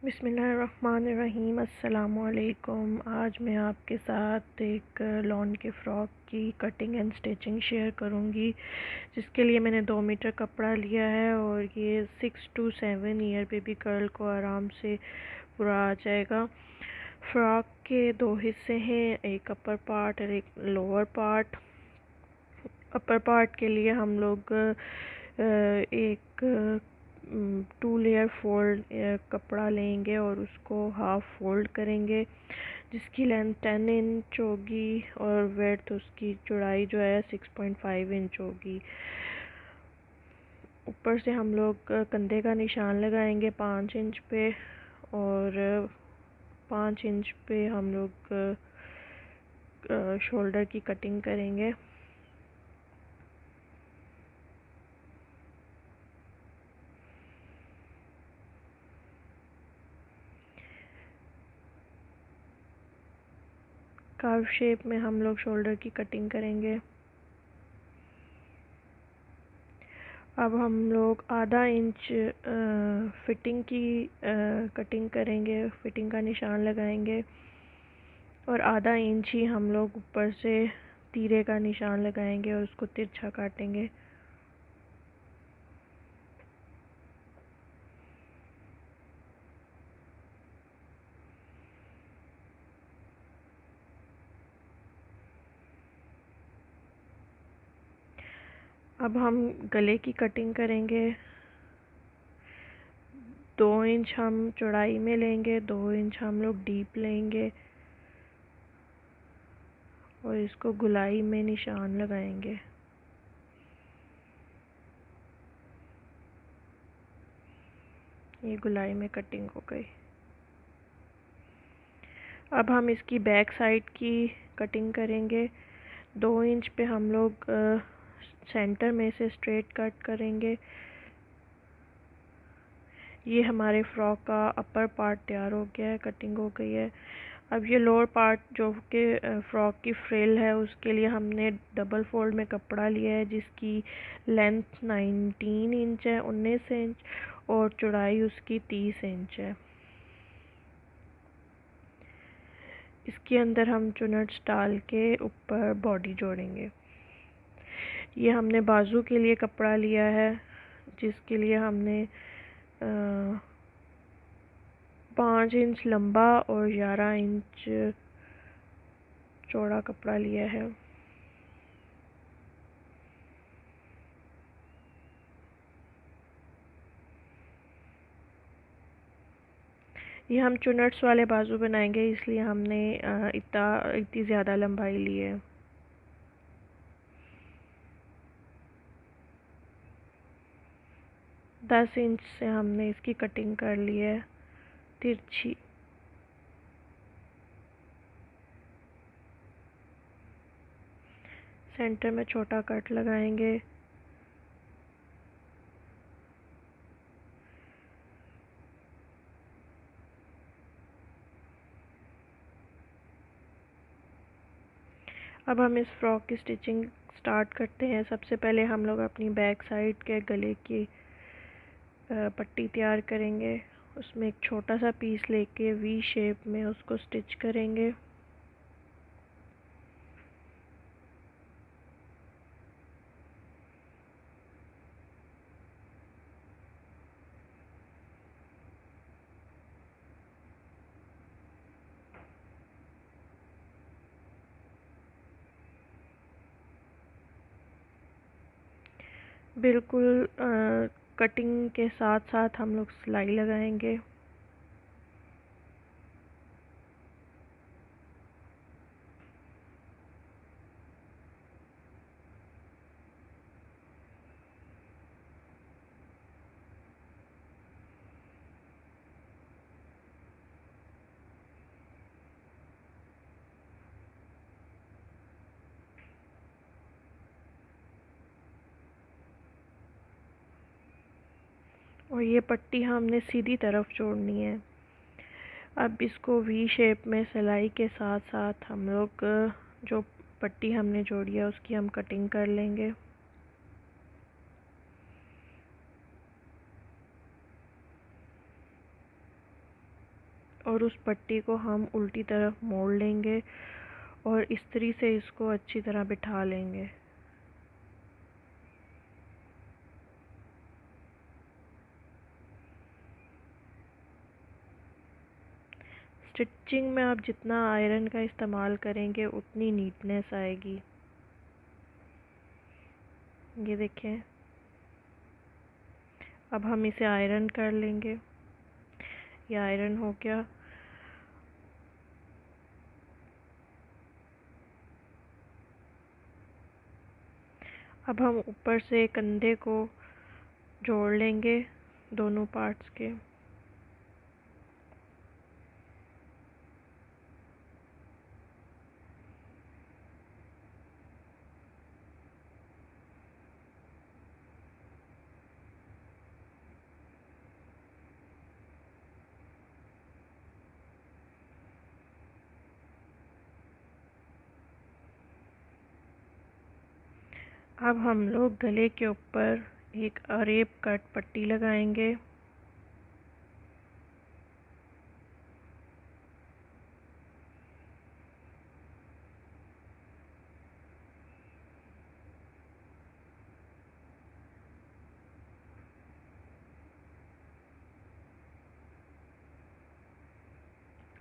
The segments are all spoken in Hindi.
बिस्मिल्लाहिर्रहमानिर्रहीम। अस्सलामुअलैकुम। आज मैं आपके साथ एक लॉन के फ़्रॉक की कटिंग एंड स्टिचिंग शेयर करूंगी, जिसके लिए मैंने 2 मीटर कपड़ा लिया है और ये 6 to 7 ईयर बेबी गर्ल को आराम से पूरा आ जाएगा। फ़्रॉक के 2 हिस्से हैं, एक अपर पार्ट और एक लोअर पार्ट। अपर पार्ट के लिए हम लोग एक 2 लेयर फोल्ड कपड़ा लेंगे और उसको हाफ फोल्ड करेंगे, जिसकी लेंथ 10 इंच होगी और विड्थ उसकी चौड़ाई जो है 6.5 इंच होगी। ऊपर से हम लोग कंधे का निशान लगाएंगे 5 इंच पे और 5 इंच पे हम लोग शोल्डर की कटिंग करेंगे। कर्व शेप में हम लोग शोल्डर की कटिंग करेंगे। अब हम लोग आधा इंच फिटिंग की कटिंग करेंगे, फिटिंग का निशान लगाएंगे और आधा इंच ही हम लोग ऊपर से तीरे का निशान लगाएंगे और उसको तिरछा काटेंगे। अब हम गले की कटिंग करेंगे। 2 इंच हम चौड़ाई में लेंगे, 2 इंच हम लोग डीप लेंगे और इसको गुलाई में निशान लगाएंगे। ये गुलाई में कटिंग हो गई। अब हम इसकी बैक साइड की कटिंग करेंगे। 2 इंच पे हम लोग सेंटर में से स्ट्रेट कट करेंगे। ये हमारे फ्रॉक का अपर पार्ट तैयार हो गया है, कटिंग हो गई है। अब ये लोअर पार्ट जो कि फ्रॉक की फ्रिल है, उसके लिए हमने डबल फोल्ड में कपड़ा लिया है, जिसकी लेंथ 19 इंच है, 19 इंच और चौड़ाई उसकी 30 इंच है। इसके अंदर हम चुनट्स डाल के ऊपर बॉडी जोड़ेंगे। ये हमने बाजू के लिए कपड़ा लिया है, जिसके लिए हमने 5 इंच लंबा और 11 इंच चौड़ा कपड़ा लिया है। ये हम चुनट्स वाले बाजू बनाएंगे, इसलिए हमने इतनी ज़्यादा लंबाई ली है। दस इंच से हमने इसकी कटिंग कर ली है तिरछी। सेंटर में छोटा कट लगाएंगे। अब हम इस फ्रॉक की स्टिचिंग स्टार्ट करते हैं। सबसे पहले हम लोग अपनी बैक साइड के गले की पट्टी तैयार करेंगे। उसमें एक छोटा सा पीस लेके वी शेप में उसको स्टिच करेंगे। बिल्कुल कटिंग के साथ साथ हम लोग सिलाई लगाएंगे। और ये पट्टी हमने सीधी तरफ जोड़नी है। अब इसको वी शेप में सिलाई के साथ साथ हम लोग जो पट्टी हमने जोड़ी है उसकी हम कटिंग कर लेंगे। और उस पट्टी को हम उल्टी तरफ मोड़ लेंगे और इस्त्री से इसको अच्छी तरह बिठा लेंगे। स्टिचिंग में आप जितना आयरन का इस्तेमाल करेंगे उतनी नीटनेस आएगी। ये देखें, अब हम इसे आयरन कर लेंगे। ये आयरन हो गया। अब हम ऊपर से कंधे को जोड़ लेंगे दोनों पार्ट्स के। अब हम लोग गले के ऊपर एक अरेब कट पट्टी लगाएंगे।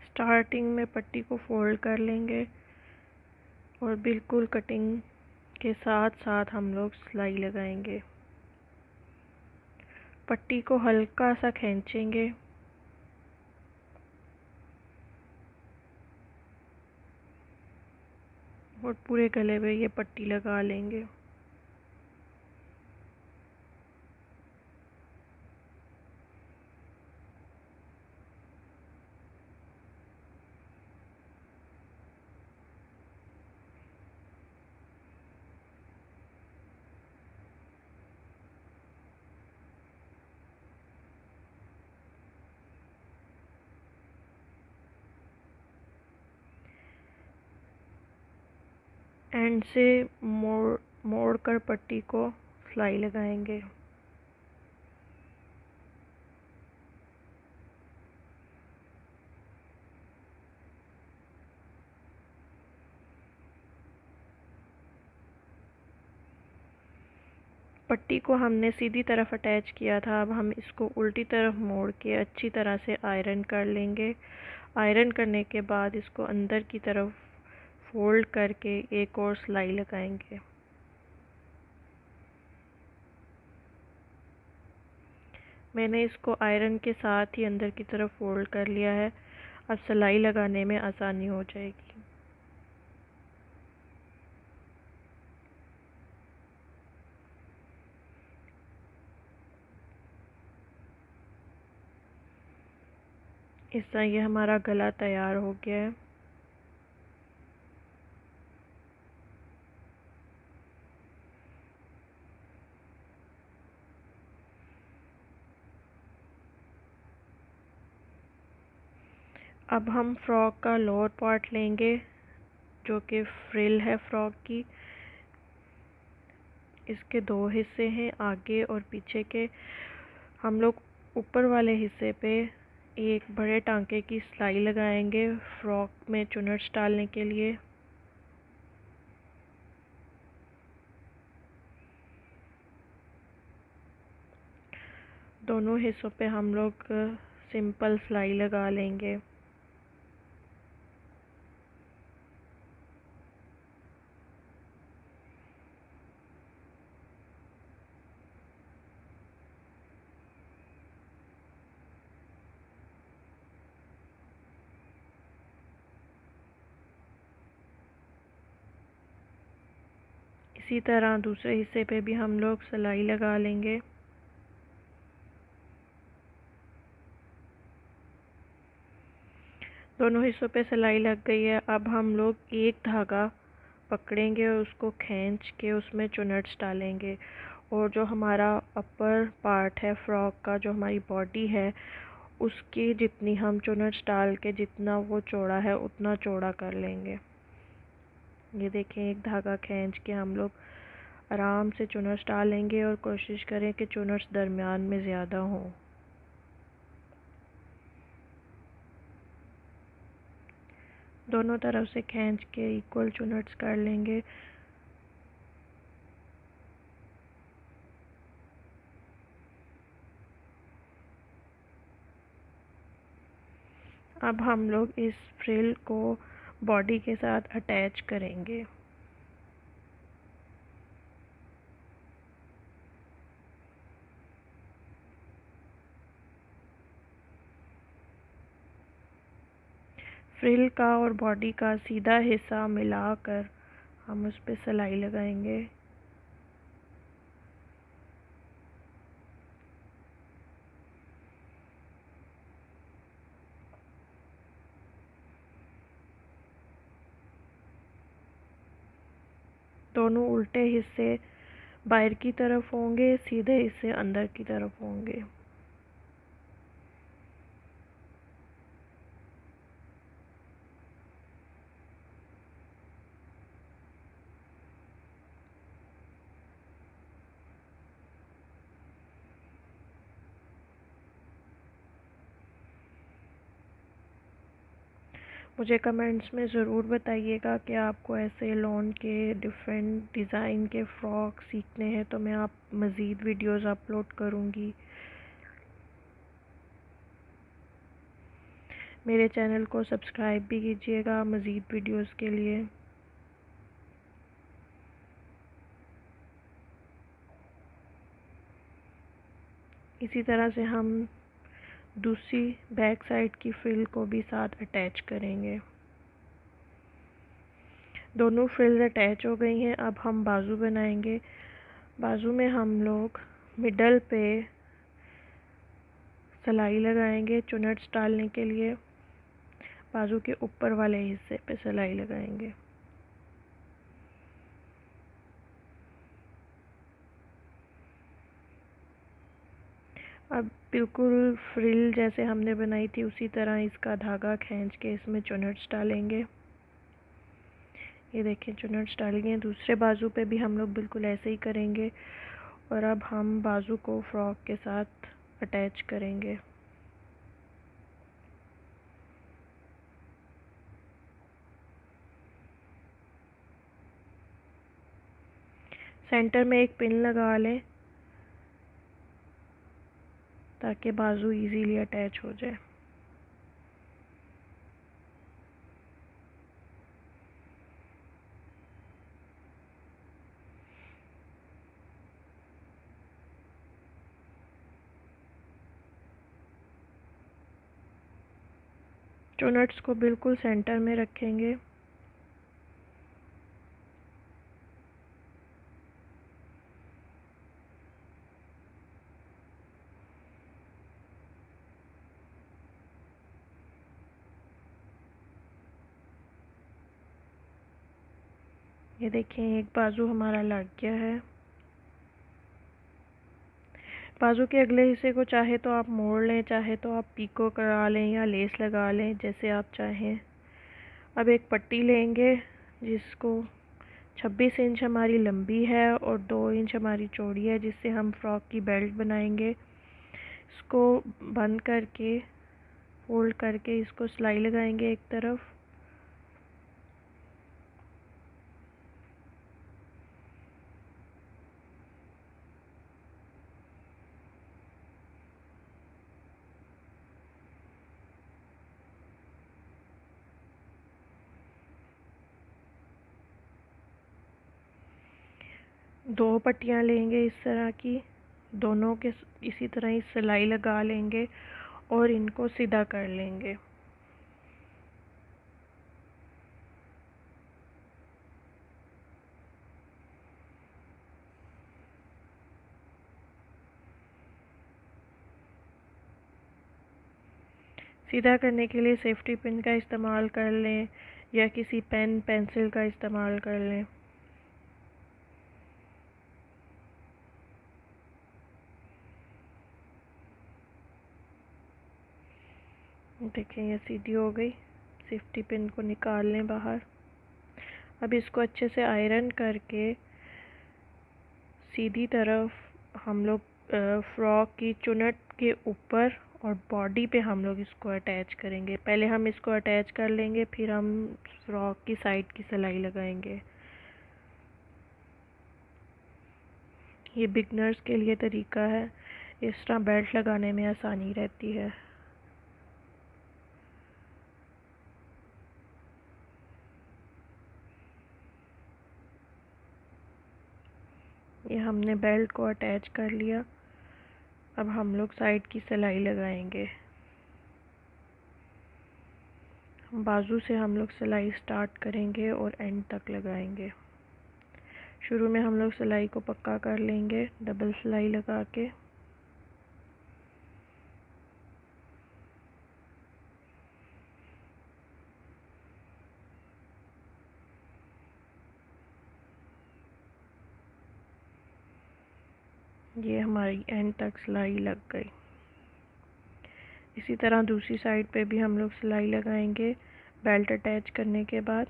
स्टार्टिंग में पट्टी को फोल्ड कर लेंगे और बिल्कुल कटिंग के साथ साथ हम लोग सिलाई लगाएंगे। पट्टी को हल्का सा खींचेंगे और पूरे गले में ये पट्टी लगा लेंगे। एंड से मोड़ कर पट्टी को सिलाई लगाएंगे। पट्टी को हमने सीधी तरफ अटैच किया था, अब हम इसको उल्टी तरफ मोड़ के अच्छी तरह से आयरन कर लेंगे। आयरन करने के बाद इसको अंदर की तरफ फोल्ड करके एक और सिलाई लगाएंगे। मैंने इसको आयरन के साथ ही अंदर की तरफ फोल्ड कर लिया है। अब सिलाई लगाने में आसानी हो जाएगी। इस तरह ये हमारा गला तैयार हो गया है। अब हम फ्रॉक का लोअर पार्ट लेंगे जो कि फ्रिल है फ्रॉक की। इसके दो हिस्से हैं, आगे और पीछे के। हम लोग ऊपर वाले हिस्से पे एक बड़े टांके की सिलाई लगाएंगे फ्रॉक में चुनट्स डालने के लिए। दोनों हिस्सों पे हम लोग सिंपल सिलाई लगा लेंगे। इसी तरह दूसरे हिस्से पे भी हम लोग सिलाई लगा लेंगे। दोनों हिस्सों पे सिलाई लग गई है। अब हम लोग एक धागा पकड़ेंगे और उसको खींच के उसमें चुनट्स डालेंगे और जो हमारा अपर पार्ट है फ्रॉक का, जो हमारी बॉडी है, उसकी जितनी हम चुनट्स डाल के जितना वो चौड़ा है उतना चौड़ा कर लेंगे। ये देखें, एक धागा खींच के हम लोग आराम से चुनट्स डालेंगे और कोशिश करें कि चुनट्स दरमियान में ज़्यादा हों। दोनों तरफ से खींच के इक्वल चुनट्स कर लेंगे। अब हम लोग इस फ्रिल को बॉडी के साथ अटैच करेंगे। फ्रिल का और बॉडी का सीधा हिस्सा मिलाकर हम उस पर सिलाई लगाएंगे। दोनों उल्टे हिस्से बाहर की तरफ होंगे, सीधे हिस्से अंदर की तरफ होंगे। मुझे कमेंट्स में ज़रूर बताइएगा कि आपको ऐसे लॉन के डिफरेंट डिज़ाइन के फ्रॉक सीखने हैं, तो मैं आप मज़ीद वीडियोस अपलोड करूँगी। मेरे चैनल को सब्सक्राइब भी कीजिएगा मज़ीद वीडियोस के लिए। इसी तरह से हम दूसरी बैक साइड की फ्रिल को भी साथ अटैच करेंगे। दोनों फ्रिल्स अटैच हो गई हैं। अब हम बाजू बनाएंगे। बाजू में हम लोग मिडल पे सिलाई लगाएंगे चुनट्स डालने के लिए। बाजू के ऊपर वाले हिस्से पे सिलाई लगाएंगे। अब बिल्कुल फ्रिल जैसे हमने बनाई थी उसी तरह इसका धागा खींच के इसमें चुनट्स डालेंगे। ये देखें चुनट्स डाल गए। दूसरे बाजू पे भी हम लोग बिल्कुल ऐसे ही करेंगे। और अब हम बाजू को फ्रॉक के साथ अटैच करेंगे। सेंटर में एक पिन लगा लें ताकि बाजू इजीली अटैच हो जाए। चुनट्स को बिल्कुल सेंटर में रखेंगे। ये देखें एक बाजू हमारा लग गया है। बाजू के अगले हिस्से को चाहे तो आप मोड़ लें, चाहे तो आप पीको करा लें या लेस लगा लें, जैसे आप चाहें। अब एक पट्टी लेंगे जिसको 26 इंच हमारी लंबी है और 2 इंच हमारी चौड़ी है, जिससे हम फ्रॉक की बेल्ट बनाएंगे। इसको बंद करके फोल्ड करके इसको सिलाई लगाएंगे एक तरफ। दो पट्टियाँ लेंगे इस तरह की, दोनों के इसी तरह ही सिलाई लगा लेंगे और इनको सीधा कर लेंगे। सीधा करने के लिए सेफ्टी पिन का इस्तेमाल कर लें या किसी पेन पेंसिल का इस्तेमाल कर लें। देखें ये सीधी हो गई। सेफ्टी पिन को निकाल लें बाहर। अब इसको अच्छे से आयरन करके सीधी तरफ हम लोग फ्रॉक की चुनट के ऊपर और बॉडी पे हम लोग इसको अटैच करेंगे। पहले हम इसको अटैच कर लेंगे, फिर हम फ्रॉक की साइड की सिलाई लगाएंगे। ये बिगनर्स के लिए तरीका है, इस तरह बेल्ट लगाने में आसानी रहती है। ये हमने बेल्ट को अटैच कर लिया। अब हम लोग साइड की सिलाई लगाएंगे। बाजू से हम लोग सिलाई स्टार्ट करेंगे और एंड तक लगाएंगे। शुरू में हम लोग सिलाई को पक्का कर लेंगे डबल सिलाई लगा के। ये हमारी एंड तक सिलाई लग गई। इसी तरह दूसरी साइड पे भी हम लोग सिलाई लगाएंगे बेल्ट अटैच करने के बाद।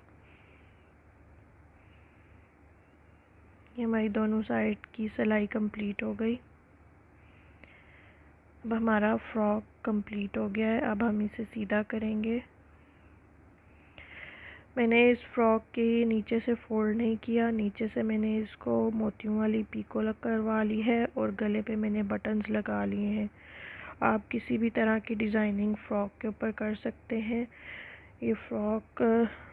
ये हमारी दोनों साइड की सिलाई कंप्लीट हो गई। अब हमारा फ्रॉक कंप्लीट हो गया है। अब हम इसे सीधा करेंगे। मैंने इस फ्रॉक के नीचे से फोल्ड नहीं किया, नीचे से मैंने इसको मोतियों वाली पीको करवा ली है और गले पे मैंने बटन्स लगा लिए हैं। आप किसी भी तरह की डिज़ाइनिंग फ़्रॉक के ऊपर कर सकते हैं। ये फ़्रॉक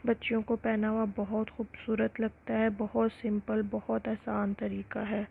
बच्चियों को पहना हुआ बहुत खूबसूरत लगता है। बहुत सिंपल, बहुत आसान तरीका है।